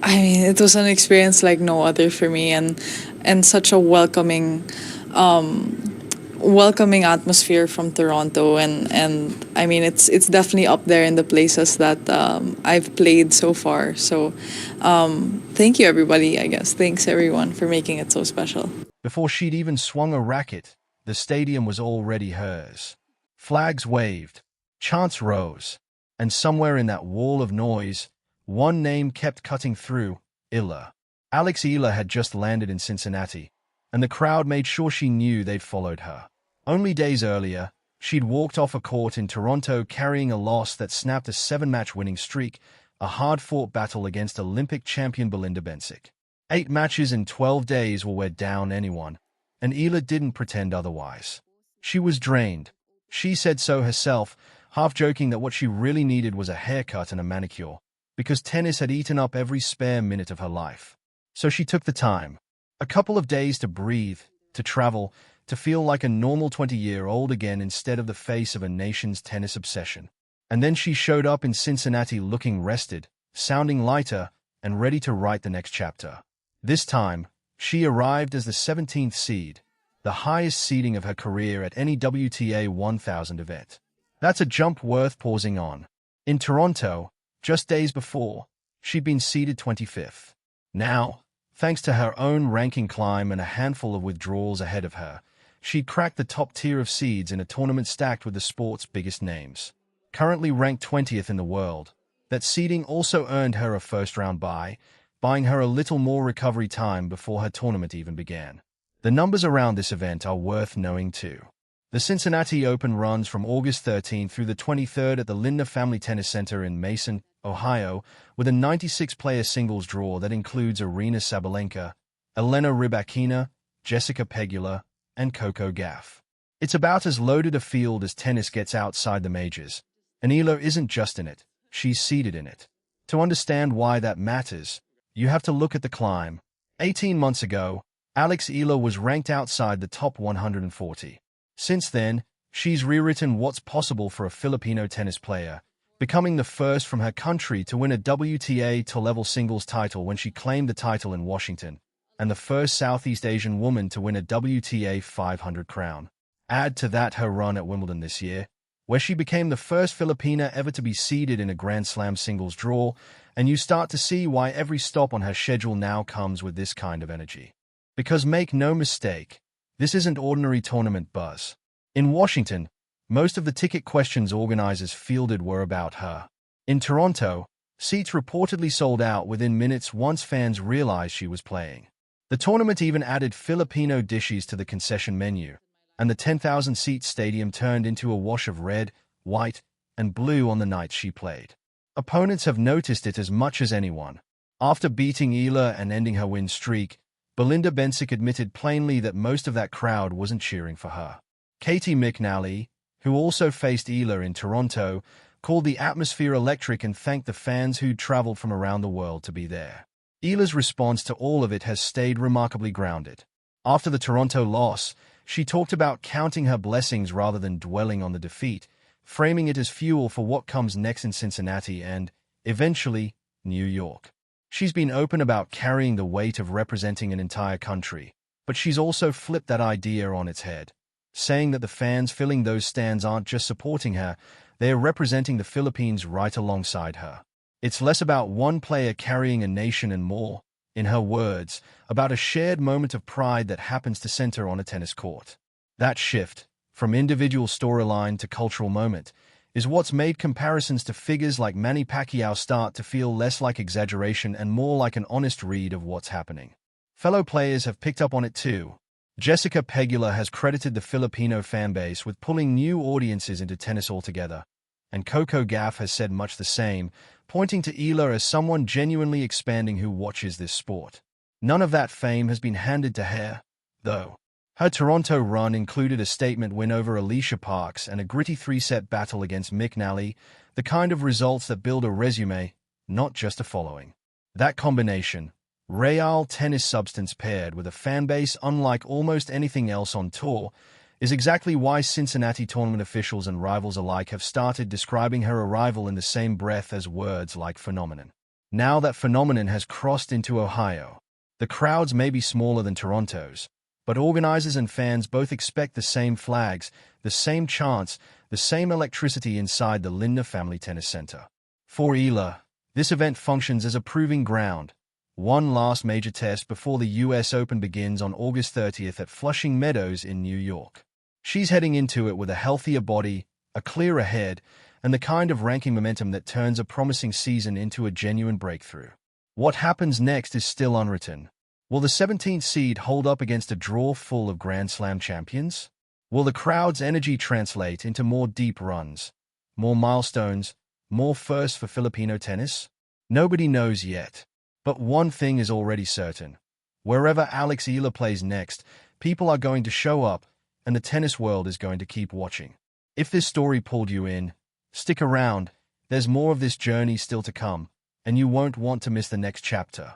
I mean, it was an experience like no other for me, and such a welcoming atmosphere from Toronto, and I mean it's definitely up there in the places that I've played so far. So thank you everybody. I guess thanks everyone for making it so special. Before she'd even swung a racket, the stadium was already hers. Flags waved, chants rose, and somewhere in that wall of noise, one name kept cutting through: Eala. Alex Eala had just landed in Cincinnati, and the crowd made sure she knew they'd followed her. Only days earlier, she'd walked off a court in Toronto carrying a loss that snapped a 7-match winning streak, a hard-fought battle against Olympic champion Belinda Bencic. 8 matches in 12 days will wear down anyone, and Eala didn't pretend otherwise. She was drained. She said so herself, half joking that what she really needed was a haircut and a manicure, because tennis had eaten up every spare minute of her life. So she took the time, a couple of days to breathe, to travel, to feel like a normal 20-year-old again instead of the face of a nation's tennis obsession. And then she showed up in Cincinnati looking rested, sounding lighter, and ready to write the next chapter. This time, she arrived as the 17th seed, the highest seeding of her career at any WTA 1000 event. That's a jump worth pausing on. In Toronto, just days before, she'd been seeded 25th. Now, thanks to her own ranking climb and a handful of withdrawals ahead of her, she'd cracked the top tier of seeds in a tournament stacked with the sport's biggest names. Currently ranked 20th in the world, that seeding also earned her a first-round bye, buying her a little more recovery time before her tournament even began. The numbers around this event are worth knowing too. The Cincinnati Open runs from August 13th through the 23rd at the Lindner Family Tennis Center in Mason, Ohio, with a 96-player singles draw that includes Aryna Sabalenka, Elena Rybakina, Jessica Pegula, and Coco Gauff. It's about as loaded a field as tennis gets outside the majors, and Eala isn't just in it, she's seated in it. To understand why that matters, you have to look at the climb. 18 months ago, Alex Eala was ranked outside the top 140. Since then, she's rewritten what's possible for a Filipino tennis player, becoming the first from her country to win a WTA two-level singles title when she claimed the title in Washington, and the first Southeast Asian woman to win a WTA 500 crown. Add to that her run at Wimbledon this year, where she became the first Filipina ever to be seeded in a Grand Slam singles draw, and you start to see why every stop on her schedule now comes with this kind of energy. Because make no mistake, this isn't ordinary tournament buzz. In Washington, most of the ticket questions organizers fielded were about her. In Toronto, seats reportedly sold out within minutes once fans realized she was playing. The tournament even added Filipino dishes to the concession menu, and the 10,000-seat stadium turned into a wash of red, white, and blue on the nights she played. Opponents have noticed it as much as anyone. After beating Eala and ending her win streak, Belinda Bencic admitted plainly that most of that crowd wasn't cheering for her. Katie McNally, who also faced Eala in Toronto, called the atmosphere electric and thanked the fans who'd traveled from around the world to be there. Eala's response to all of it has stayed remarkably grounded. After the Toronto loss, she talked about counting her blessings rather than dwelling on the defeat, framing it as fuel for what comes next in Cincinnati and, eventually, New York. She's been open about carrying the weight of representing an entire country, but she's also flipped that idea on its head, saying that the fans filling those stands aren't just supporting her, they're representing the Philippines right alongside her. It's less about one player carrying a nation and more, in her words, about a shared moment of pride that happens to center on a tennis court. That shift, from individual storyline to cultural moment, is what's made comparisons to figures like Manny Pacquiao start to feel less like exaggeration and more like an honest read of what's happening. Fellow players have picked up on it too. Jessica Pegula has credited the Filipino fanbase with pulling new audiences into tennis altogether, and Coco Gauff has said much the same, pointing to Eala as someone genuinely expanding who watches this sport. None of that fame has been handed to her, though. Her Toronto run included a statement win over Alicia Parks and a gritty 3-set battle against McNally, the kind of results that build a resume, not just a following. That combination, real tennis substance paired with a fanbase unlike almost anything else on tour, is exactly why Cincinnati tournament officials and rivals alike have started describing her arrival in the same breath as words like phenomenon. Now that phenomenon has crossed into Ohio. The crowds may be smaller than Toronto's, but organizers and fans both expect the same flags, the same chants, the same electricity inside the Lindner Family Tennis Center. For Eala, this event functions as a proving ground. One last major test before the US Open begins on August 30th at Flushing Meadows in New York. She's heading into it with a healthier body, a clearer head, and the kind of ranking momentum that turns a promising season into a genuine breakthrough. What happens next is still unwritten. Will the 17th seed hold up against a draw full of Grand Slam champions? Will the crowd's energy translate into more deep runs, more milestones, more firsts for Filipino tennis? Nobody knows yet. But one thing is already certain. Wherever Alex Eala plays next, people are going to show up, and the tennis world is going to keep watching. If this story pulled you in, stick around. There's more of this journey still to come, and you won't want to miss the next chapter.